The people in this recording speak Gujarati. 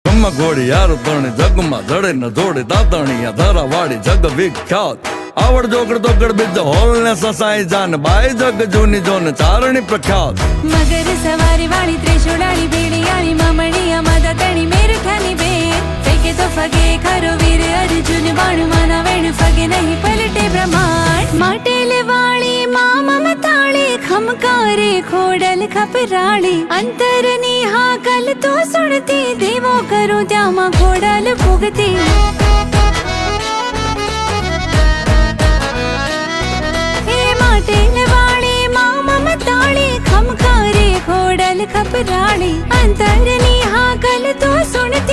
ઘોડી યાર તણી જગમાં જડે ન જોડે દાતણિયા ધરા વાળી જગ વિખ્યાત આવડ જોગડ તોગડ બીજ હોલ ને સસાઈ જાન બાઈ જગ જૂની જોન ચારણી પ્રખ્યાત મગર સવારી વાળી ત્રિશુળાળી ભેડિયાળી મામણીયા માતા તણી મેરઠાની બેન ફેકે તો ફગે ખરો વીર અર્જુન બાણ માના વેણ ફગે નહીં પલટે બ્રહ્માંડ માટેલ વાળી મા મમતાળી ખમકારે ખોડલ ખપરાળી અંતરની હાકલ તો સુણતી દેવો કરું ત્યાંમાં ખોડલ ભોગતી વાળી મા મમતાળી ખમકારે ખોડલ ખપરાળી અંતરની હાકલ તો સુણતી